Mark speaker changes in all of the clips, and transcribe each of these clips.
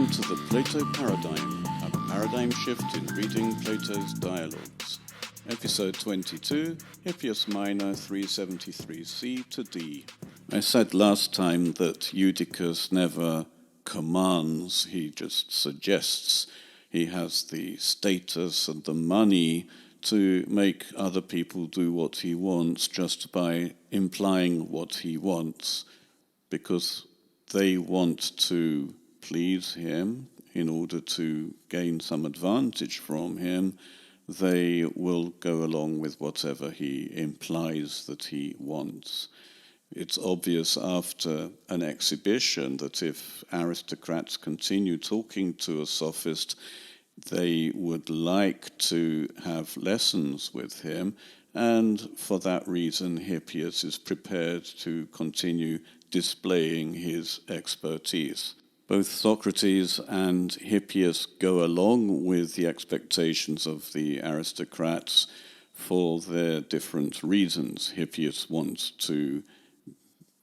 Speaker 1: Welcome to the Plato Paradigm, a paradigm shift in reading Plato's dialogues. Episode 22, Hippias Minor 373c to d. I said last time that Eudicus never commands, he just suggests. He has the status and the money to make other people do what he wants just by implying what he wants, because they want to please him in order to gain some advantage from him. They will go along with whatever he implies that he wants. It's obvious after an exhibition that if aristocrats continue talking to a sophist, they would like to have lessons with him, and for that reason Hippias is prepared to continue displaying his expertise. Both Socrates and Hippias go along with the expectations of the aristocrats for their different reasons. Hippias wants to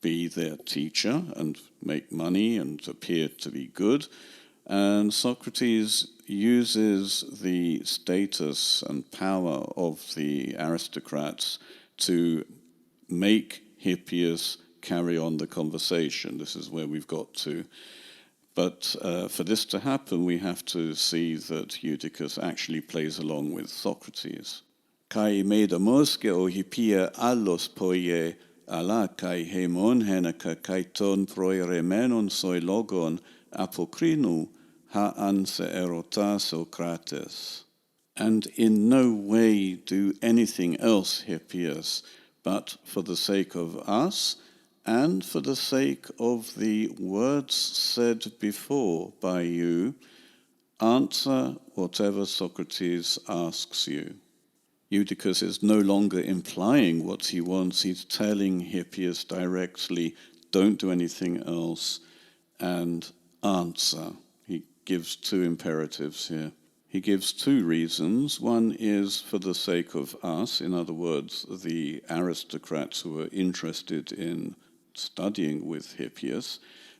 Speaker 1: be their teacher and make money and appear to be good, and Socrates uses the status and power of the aristocrats to make Hippias carry on the conversation. This is where we've got to. But for this to happen, we have to see that Eudicus actually plays along with Socrates. Kai meidamos o hippia allos poie ala kai hemon henaka kai ton proiremenon soi logon apokrinu ha anse erota Socrates. And in no way do anything else, Hippias, but for the sake of us and for the sake of the words said before by you, answer whatever Socrates asks you. Eudicus is no longer implying what he wants. He's telling Hippias directly, don't do anything else, and answer. He gives two imperatives here. He gives two reasons. One is for the sake of us, in other words, the aristocrats who are interested in studying with Hippias.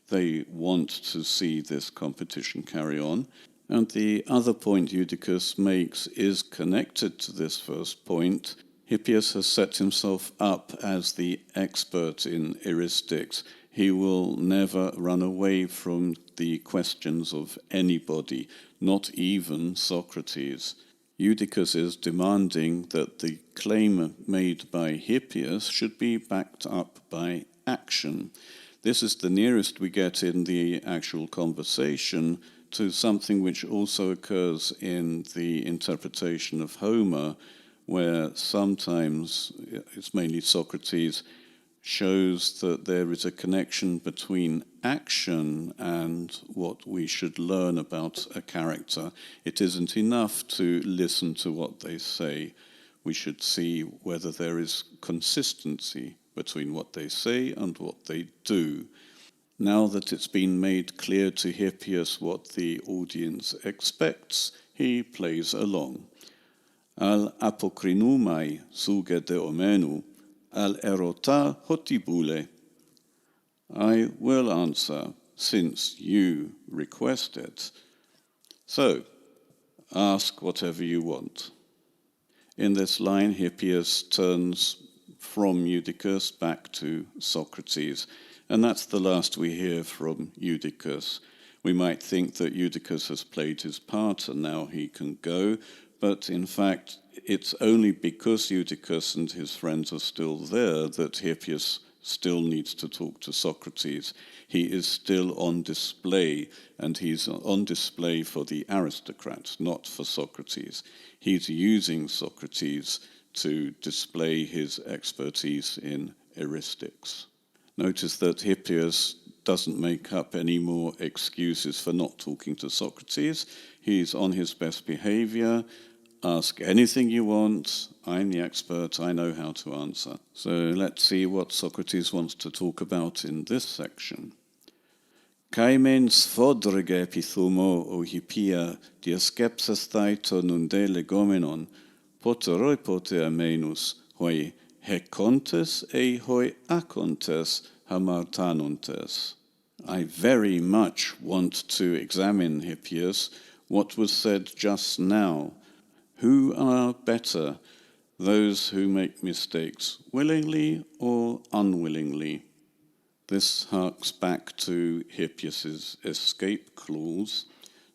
Speaker 1: They want to see this competition carry on. And the other point Eudicus makes is connected to this first point. Hippias has set himself up as the expert in heuristics. He will never run away from the questions of anybody, not even Socrates. Eudicus is demanding that the claim made by Hippias should be backed up by action. This is the nearest we get in the actual conversation to something which also occurs in the interpretation of Homer, where sometimes, it's mainly Socrates, shows that there is a connection between action and what we should learn about a character. It isn't enough to listen to what they say. We should see whether there is consistency between what they say and what they do. Now that it's been made clear to Hippias what the audience expects, he plays along. Al apokrinumai suge de omenu, al erota hotibule. I will answer, since you request it. So, ask whatever you want. In this line, Hippias turns from Eudicus back to Socrates, and that's the last we hear from Eudicus. We might think that Eudicus has played his part and now he can go, but in fact it's only because Eudicus and his friends are still there that Hippias still needs to talk to Socrates. He is still on display, and he's on display for the aristocrats, not for Socrates. He's using Socrates to display his expertise in heuristics. Notice that Hippias doesn't make up any more excuses for not talking to Socrates. He's on his best behavior. Ask anything you want. I'm the expert. I know how to answer. So let's see what Socrates wants to talk about in this section. Kaimen sfodrege epithumo o hippia diaskepsas thaito nunde legomenon, poteroi pote amenus, hoi hecontes hoi acontes hamartanontes. I very much want to examine, Hippias, what was said just now. Who are better, those who make mistakes willingly or unwillingly? This harks back to Hippias's escape clause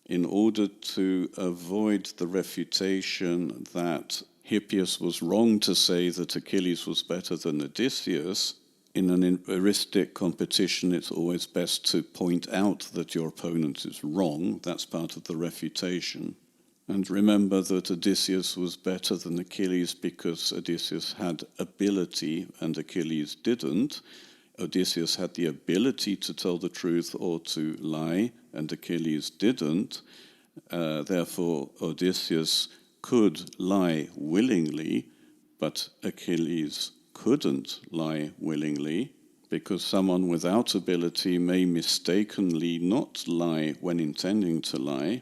Speaker 1: in order to avoid the refutation that Hippias was wrong to say that Achilles was better than Odysseus. In an eristic competition, it's always best to point out that your opponent is wrong. That's part of the refutation. And remember that Odysseus was better than Achilles because Odysseus had ability and Achilles didn't. Odysseus had the ability to tell the truth or to lie, and Achilles didn't. Therefore, Odysseus could lie willingly, but Achilles couldn't lie willingly, because someone without ability may mistakenly not lie when intending to lie.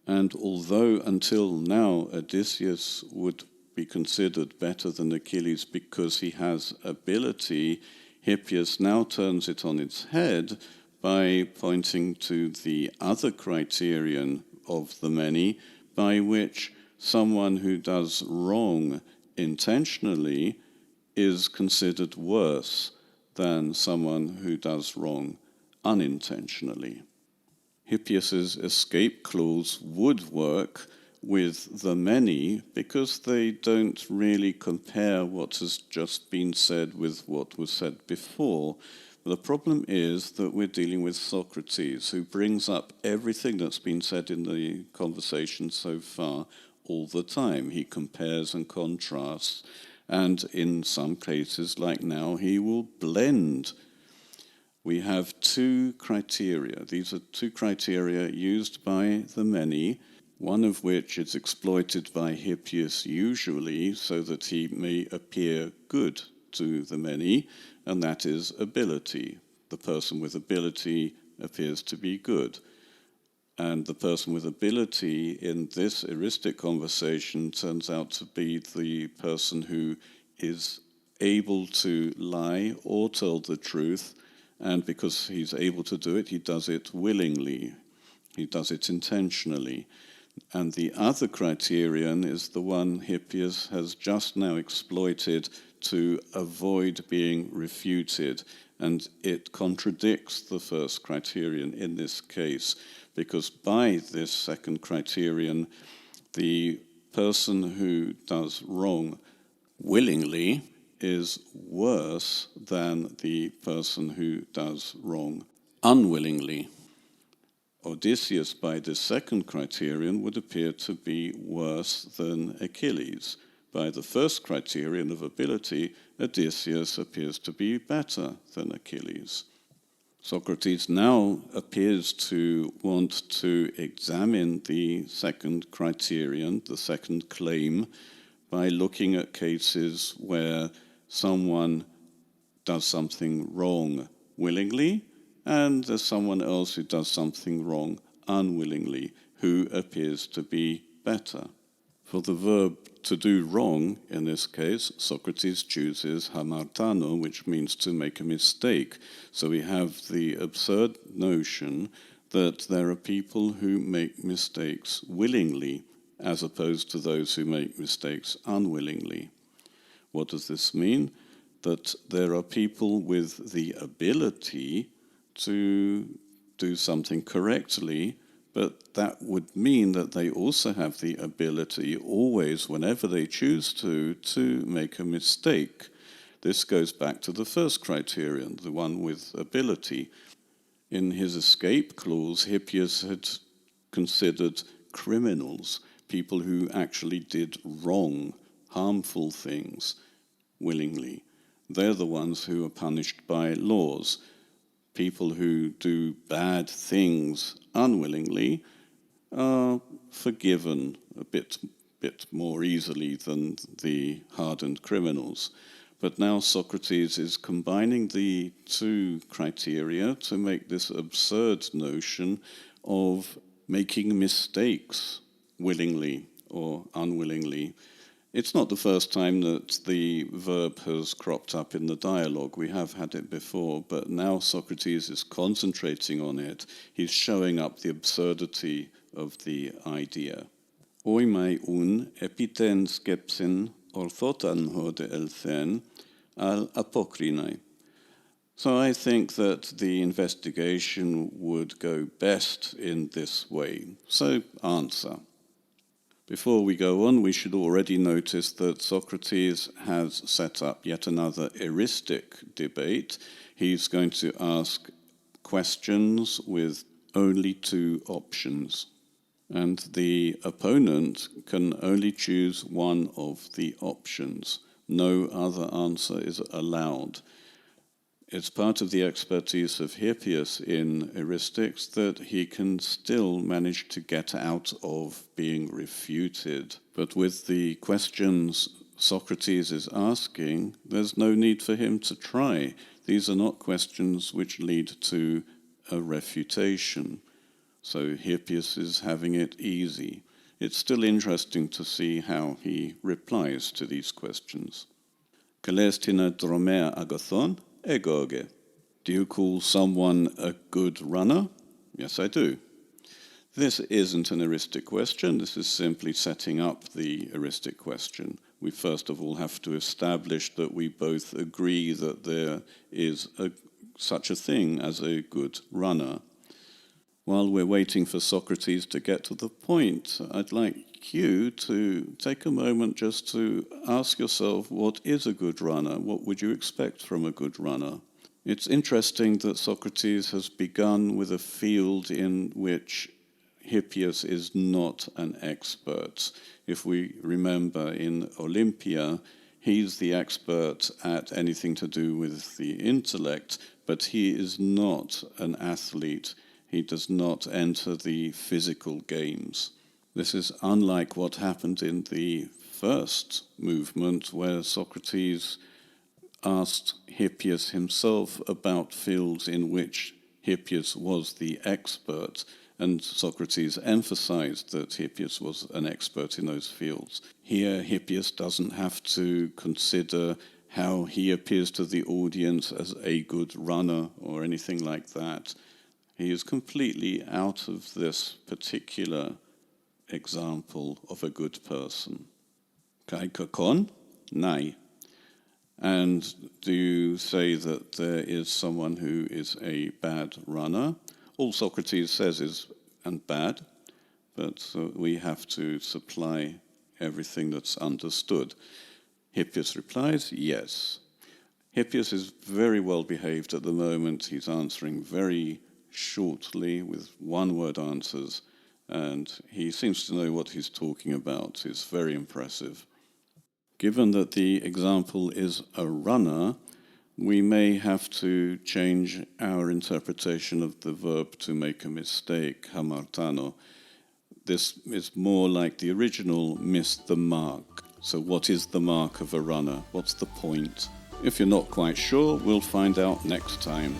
Speaker 1: And although until now Odysseus would be considered better than Achilles because he has ability, Hippias now turns it on its head by pointing to the other criterion of the many, by which someone who does wrong intentionally is considered worse than someone who does wrong unintentionally. Hippias's escape clause would work with the many because they don't really compare what has just been said with what was said before. The problem is that we're dealing with Socrates, who brings up everything that's been said in the conversation so far all the time. He compares and contrasts, and in some cases, like now, he will blend. We have two criteria. These are two criteria used by the many, one of which is exploited by Hippias usually so that he may appear good to the many, and that is ability. The person with ability appears to be good. And the person with ability in this eristic conversation turns out to be the person who is able to lie or tell the truth, and because he's able to do it, he does it willingly. He does it intentionally. And the other criterion is the one Hippias has just now exploited to avoid being refuted. And it contradicts the first criterion in this case, because by this second criterion, the person who does wrong willingly is worse than the person who does wrong unwillingly. Odysseus, by this second criterion, would appear to be worse than Achilles. By the first criterion of ability, Odysseus appears to be better than Achilles. Socrates now appears to want to examine the second criterion, the second claim, by looking at cases where someone does something wrong willingly, and there's someone else who does something wrong unwillingly, who appears to be better. For the verb to do wrong, in this case, Socrates chooses hamartano, which means to make a mistake. So we have the absurd notion that there are people who make mistakes willingly, as opposed to those who make mistakes unwillingly. What does this mean? That there are people with the ability to do something correctly, but that would mean that they also have the ability, always, whenever they choose to make a mistake. This goes back to the first criterion, the one with ability. In his escape clause, Hippias had considered criminals, people who actually did wrong, harmful things willingly. They're the ones who are punished by laws. People who do bad things unwillingly are forgiven a bit more easily than the hardened criminals. But now Socrates is combining the two criteria to make this absurd notion of making mistakes willingly or unwillingly. It's not the first time that the verb has cropped up in the dialogue. We have had it before, but now Socrates is concentrating on it. He's showing up the absurdity of the idea. Oimai un epiten skepsin orthotan hode elthen al apokrinai. So I think that the investigation would go best in this way. So answer. Before we go on, we should already notice that Socrates has set up yet another heuristic debate. He's going to ask questions with only two options, and the opponent can only choose one of the options. No other answer is allowed. It's part of the expertise of Hippias in heuristics that he can still manage to get out of being refuted. But with the questions Socrates is asking, there's no need for him to try. These are not questions which lead to a refutation. So Hippias is having it easy. It's still interesting to see how he replies to these questions. Kalestina dromea agathon? Egoge. Do you call someone a good runner? Yes, I do. This isn't an heuristic question. This is simply setting up the heuristic question. We first of all have to establish that we both agree that there is such a thing as a good runner. While we're waiting for Socrates to get to the point, I'd like you to take a moment just to ask yourself, what is a good runner? What would you expect from a good runner? It's interesting that Socrates has begun with a field in which Hippias is not an expert. If we remember in Olympia, he's the expert at anything to do with the intellect, but he is not an athlete. He does not enter the physical games. This is unlike what happened in the first movement, where Socrates asked Hippias himself about fields in which Hippias was the expert, and Socrates emphasized that Hippias was an expert in those fields. Here, Hippias doesn't have to consider how he appears to the audience as a good runner or anything like that. He is completely out of this particular example of a good person. Kai kakon? Nai. And do you say that there is someone who is a bad runner? All Socrates says is and bad, but we have to supply everything that's understood. Hippias replies, yes. Hippias is very well behaved at the moment. He's answering very shortly with one-word answers, and he seems to know what he's talking about. It's very impressive. Given that the example is a runner, we may have to change our interpretation of the verb to make a mistake, hamartano. This is more like the original missed the mark. So what is the mark of a runner? What's the point? If you're not quite sure, we'll find out next time.